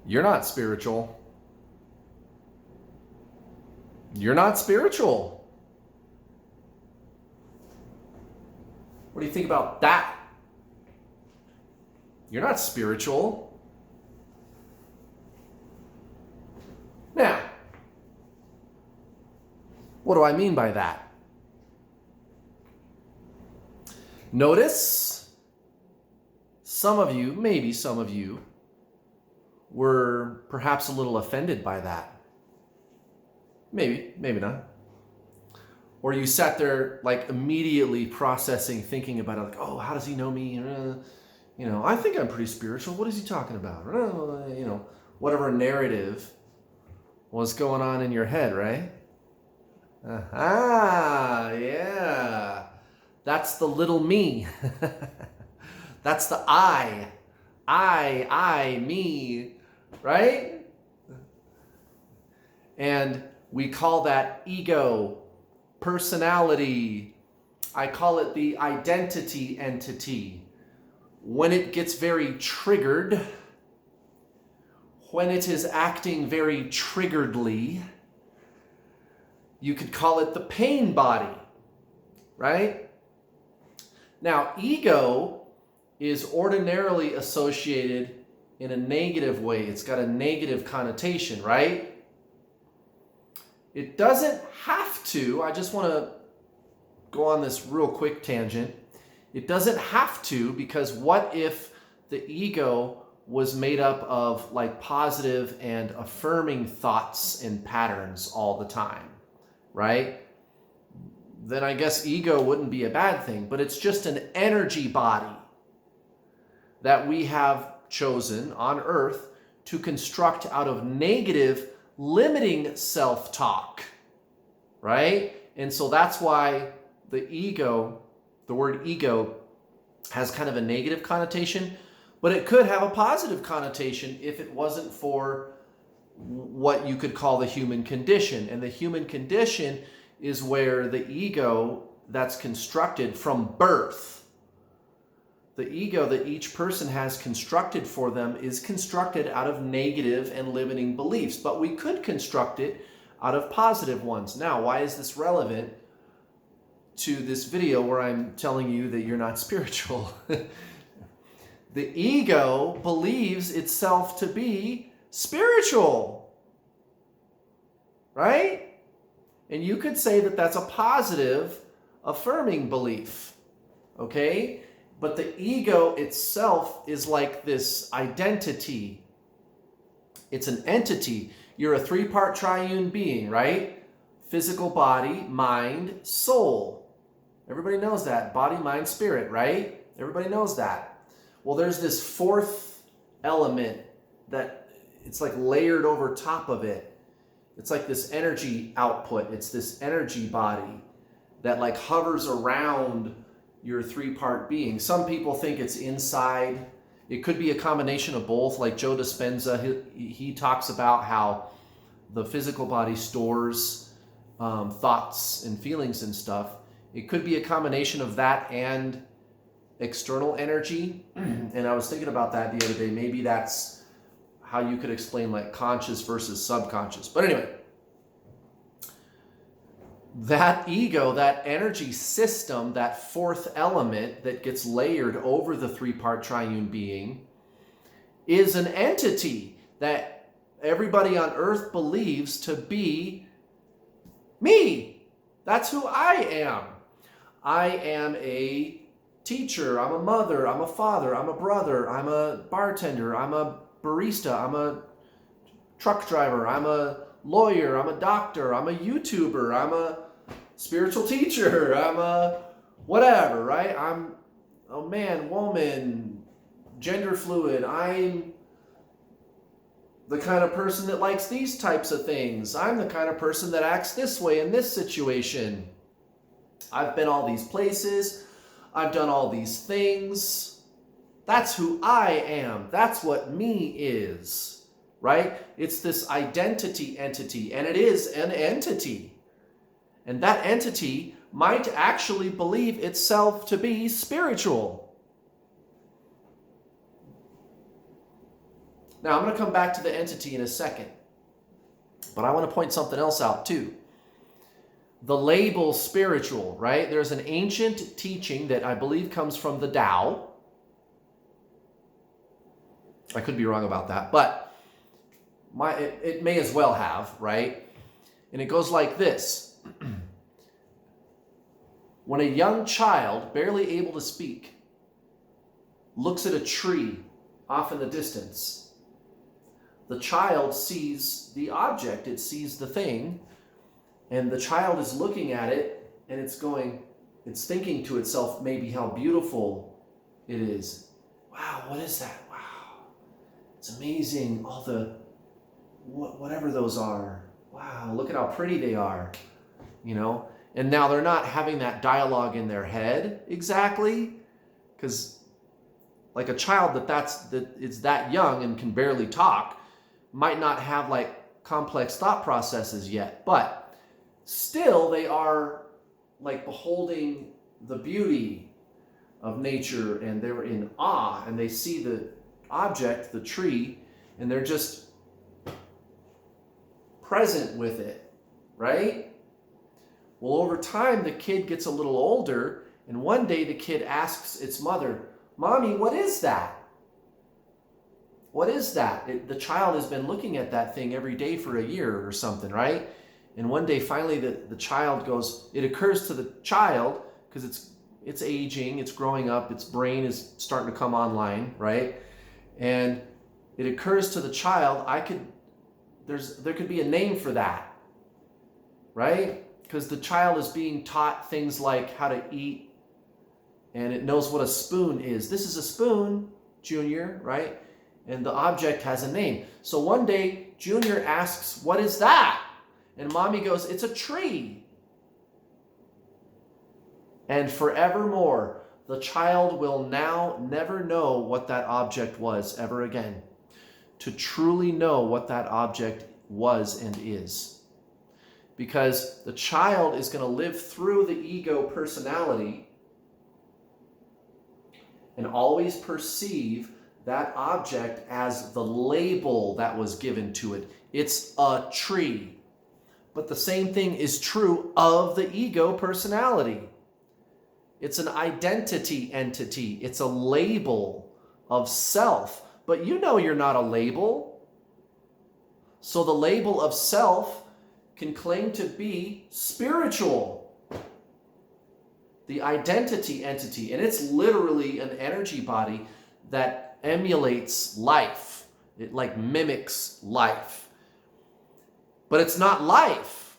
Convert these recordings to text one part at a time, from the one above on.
You're not spiritual. You're not spiritual. What do you think about that? You're not spiritual. Now, what do I mean by that? Notice some of you, maybe some of you, were perhaps a little offended by that. Maybe, maybe not. Or you sat there like immediately processing, thinking about it, like, oh, how does he know me? I think I'm pretty spiritual. What is he talking about? Whatever narrative was going on in your head, right? Yeah. That's the little me. That's the I. I, me, right? And we call that ego, personality. I call it the identity entity. When it gets very triggered, when it is acting very triggeredly, you could call it the pain body, right? Now, ego is ordinarily associated in a negative way. It's got a negative connotation, right? It doesn't have to. I just want to go on this real quick tangent. It doesn't have to, because what if the ego was made up of like positive and affirming thoughts and patterns all the time, right? Then I guess ego wouldn't be a bad thing, but it's just an energy body that we have chosen on earth to construct out of negative, limiting self-talk, right? And so that's why the word ego has kind of a negative connotation, but it could have a positive connotation if it wasn't for what you could call the human condition. And the human condition is where the ego that's constructed from birth, the ego that each person has constructed for them, is constructed out of negative and limiting beliefs, but we could construct it out of positive ones. Now, why is this relevant to this video where I'm telling you that you're not spiritual? The ego believes itself to be spiritual, right? And you could say that that's a positive, affirming belief, okay? But the ego itself is like this identity. It's an entity. You're a three-part triune being, right? Physical body, mind, soul. Everybody knows that. Body, mind, spirit, right? Everybody knows that. Well, there's this fourth element that it's like layered over top of it. It's like this energy output. It's this energy body that like hovers around your three-part being. Some people think it's inside. It could be a combination of both. Like Joe Dispenza, he talks about how the physical body stores thoughts and feelings and stuff. It could be a combination of that and external energy. And I was thinking about that the other day. Maybe that's how you could explain like conscious versus subconscious. But anyway, that ego, that energy system, that fourth element that gets layered over the three-part triune being, is an entity that everybody on earth believes to be me. That's who I am. I am a teacher, I'm a mother, I'm a father, I'm a brother, I'm a bartender, I'm a barista, I'm a truck driver, I'm a lawyer, I'm a doctor, I'm a YouTuber, I'm a spiritual teacher, I'm a whatever, right? I'm a man, woman, gender fluid. I'm the kind of person that likes these types of things. I'm the kind of person that acts this way in this situation. I've been all these places. I've done all these things. That's who I am. That's what me is, right? It's this identity entity, and it is an entity. And that entity might actually believe itself to be spiritual. Now, I'm going to come back to the entity in a second, but I want to point something else out too. The label spiritual, right? There's an ancient teaching that I believe comes from the Tao. I could be wrong about that, but it may as well have, right? And it goes like this. When a young child, barely able to speak, looks at a tree off in the distance, the child sees the object, it sees the thing, and the child is looking at it, and it's thinking to itself maybe how beautiful it is. Wow, what is that? Wow, it's amazing, all the, whatever those are. Wow, look at how pretty they are, you know? And now they're not having that dialogue in their head exactly, because like a child that is that young and can barely talk might not have like complex thought processes yet, but still they are like beholding the beauty of nature, and they're in awe, and they see the object, the tree, and they're just present with it, right? Well, over time, the kid gets a little older, and one day the kid asks its mother, "Mommy, what is that? What is that?" The child has been looking at that thing every day for a year or something, right? And one day, finally, the child goes, it occurs to the child, because it's aging, it's growing up, its brain is starting to come online, right? And it occurs to the child, there could be a name for that, right? Because the child is being taught things like how to eat, and it knows what a spoon is. This is a spoon, Junior, right? And the object has a name. So one day, Junior asks, "What is that?" And Mommy goes, "It's a tree." And forevermore, the child will now never know what that object was ever again. To truly know what that object was and is. Because the child is going to live through the ego personality and always perceive that object as the label that was given to it. It's a tree. But the same thing is true of the ego personality. It's an identity entity. It's a label of self. But you know you're not a label. So the label of self can claim to be spiritual. The identity entity, and it's literally an energy body that emulates life. It like mimics life. But it's not life.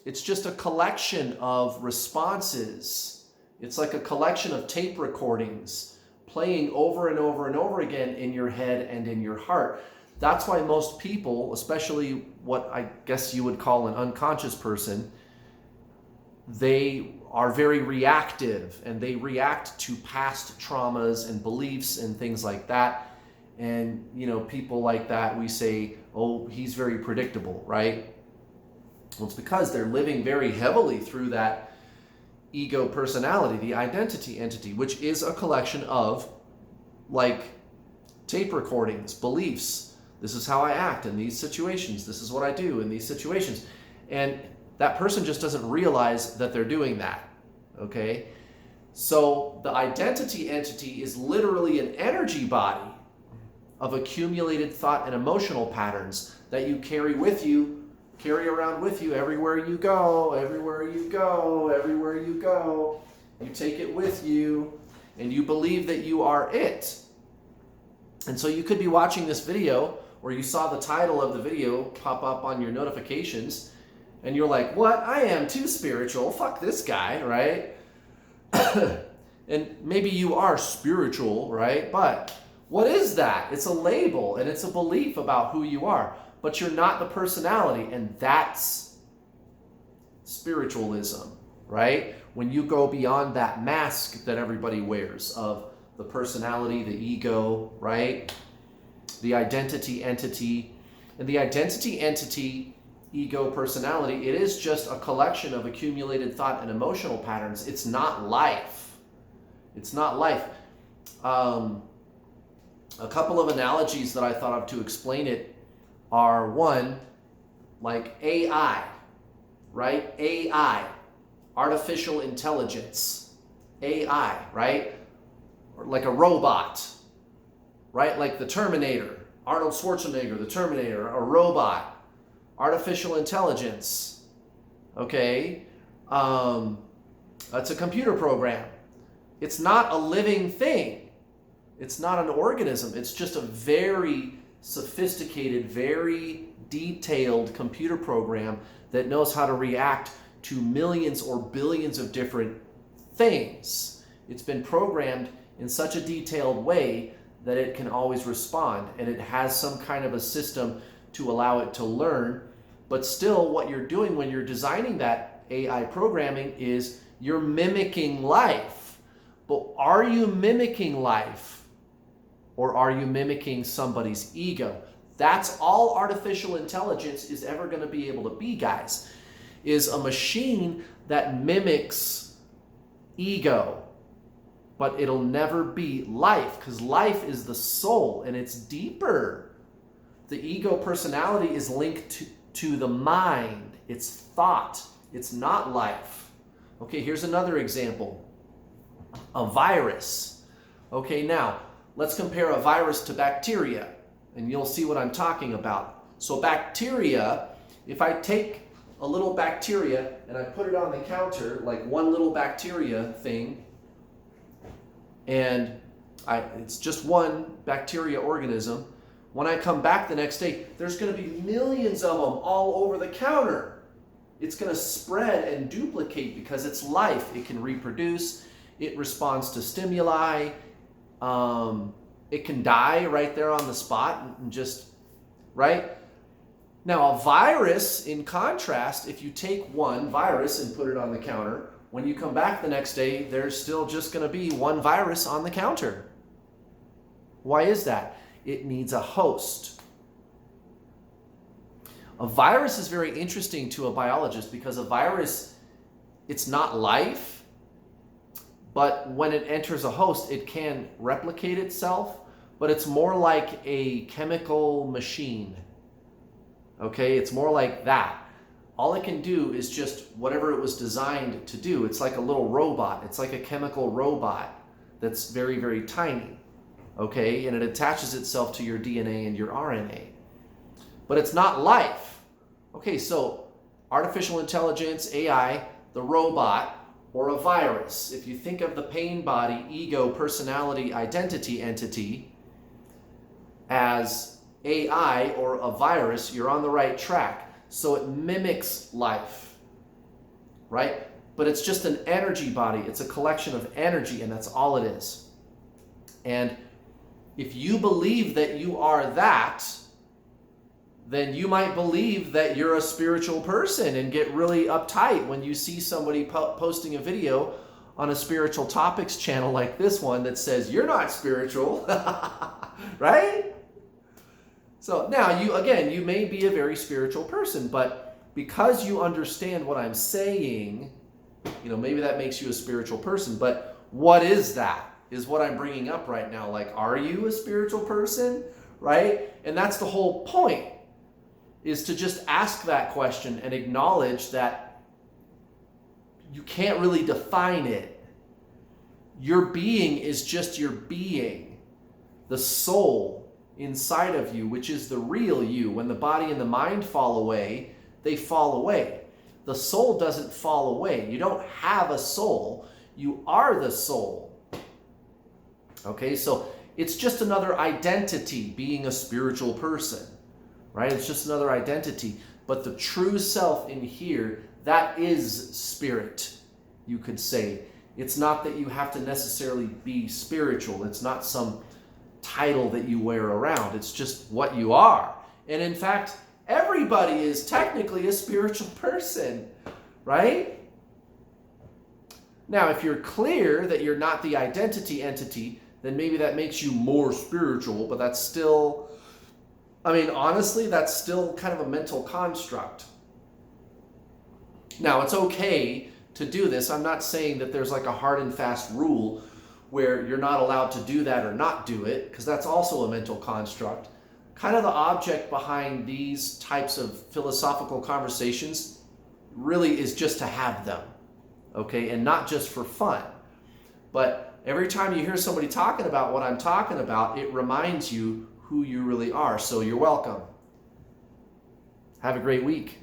It's just a collection of responses. It's like a collection of tape recordings playing over and over and over again in your head and in your heart. That's why most people, especially what I guess you would call an unconscious person, they are very reactive, and they react to past traumas and beliefs and things like that. And, you know, people like that, we say, "Oh, he's very predictable," right? Well, it's because they're living very heavily through that ego personality, the identity entity, which is a collection of like tape recordings, beliefs. This is how I act in these situations. This is what I do in these situations. And that person just doesn't realize that they're doing that, okay? So the identity entity is literally an energy body of accumulated thought and emotional patterns that you carry around with you everywhere you go, everywhere you go, everywhere you go. You take it with you, and you believe that you are it. And so you could be watching this video, or you saw the title of the video pop up on your notifications, and you're like, "What? I am too spiritual. Fuck this guy," right? And maybe you are spiritual, right? But what is that? It's a label, and it's a belief about who you are. But you're not the personality, and that's spiritualism, right? When you go beyond that mask that everybody wears of the personality, the ego, right? The identity entity. And the identity entity, ego, personality, it is just a collection of accumulated thought and emotional patterns. It's not life. It's not life. A couple of analogies that I thought of to explain it are, one, like AI, right? AI, artificial intelligence, AI, right? Or like a robot, right? Like the Terminator, Arnold Schwarzenegger, the Terminator, a robot, artificial intelligence, okay? It's a computer program. It's not a living thing. It's not an organism. It's just a very sophisticated, very detailed computer program that knows how to react to millions or billions of different things. It's been programmed in such a detailed way that it can always respond, and it has some kind of a system to allow it to learn. But still, what you're doing when you're designing that AI programming is you're mimicking life. But are you mimicking life, or are you mimicking somebody's ego? That's all artificial intelligence is ever going to be able to be, guys, is a machine that mimics ego. But it'll never be life, because life is the soul, and it's deeper. The ego personality is linked to the mind. It's thought. It's not life. Okay, here's another example. A virus. Okay, now, let's compare a virus to bacteria, and you'll see what I'm talking about. So bacteria, if I take a little bacteria and I put it on the counter, like one little bacteria thing, and it's just one bacteria organism, when I come back the next day, there's going to be millions of them all over the counter. It's going to spread and duplicate because it's life. It can reproduce. It responds to stimuli. It can die right there on the spot and just, right? Now, a virus, in contrast, if you take one virus and put it on the counter, when you come back the next day, there's still just going to be one virus on the counter. Why is that? It needs a host. A virus is very interesting to a biologist because a virus, it's not life, but when it enters a host, it can replicate itself, but it's more like a chemical machine. Okay, it's more like that. All it can do is just whatever it was designed to do. It's like a little robot. It's like a chemical robot that's very, very tiny. Okay, and it attaches itself to your DNA and your RNA. But it's not life. Okay, so artificial intelligence, AI, the robot, or a virus. If you think of the pain body, ego, personality, identity entity as AI or a virus, you're on the right track. So it mimics life, right? But it's just an energy body. It's a collection of energy, and that's all it is. And if you believe that you are that, then you might believe that you're a spiritual person and get really uptight when you see somebody posting a video on a spiritual topics channel like this one that says, you're not spiritual, right? So now, you may be a very spiritual person, but because you understand what I'm saying, maybe that makes you a spiritual person. But what is that? Is what I'm bringing up right now. Like, are you a spiritual person? Right? And that's the whole point, is to just ask that question and acknowledge that you can't really define it. Your being is just your being. The soul inside of you, which is the real you. When the body and the mind fall away, they fall away. The soul doesn't fall away. You don't have a soul. You are the soul. Okay, so it's just another identity, being a spiritual person, right? It's just another identity. But the true self in here, that is spirit, you could say. It's not that you have to necessarily be spiritual. It's not some title that you wear around. It's just what you are. And in fact, everybody is technically a spiritual person, right? Now, if you're clear that you're not the identity entity, then maybe that makes you more spiritual, but that's still, honestly, that's still kind of a mental construct. Now, it's okay to do this. I'm not saying that there's like a hard and fast rule where you're not allowed to do that or not do it, because that's also a mental construct. Kind of the object behind these types of philosophical conversations really is just to have them, okay, and not just for fun. But every time you hear somebody talking about what I'm talking about, it reminds you who you really are. So you're welcome. Have a great week.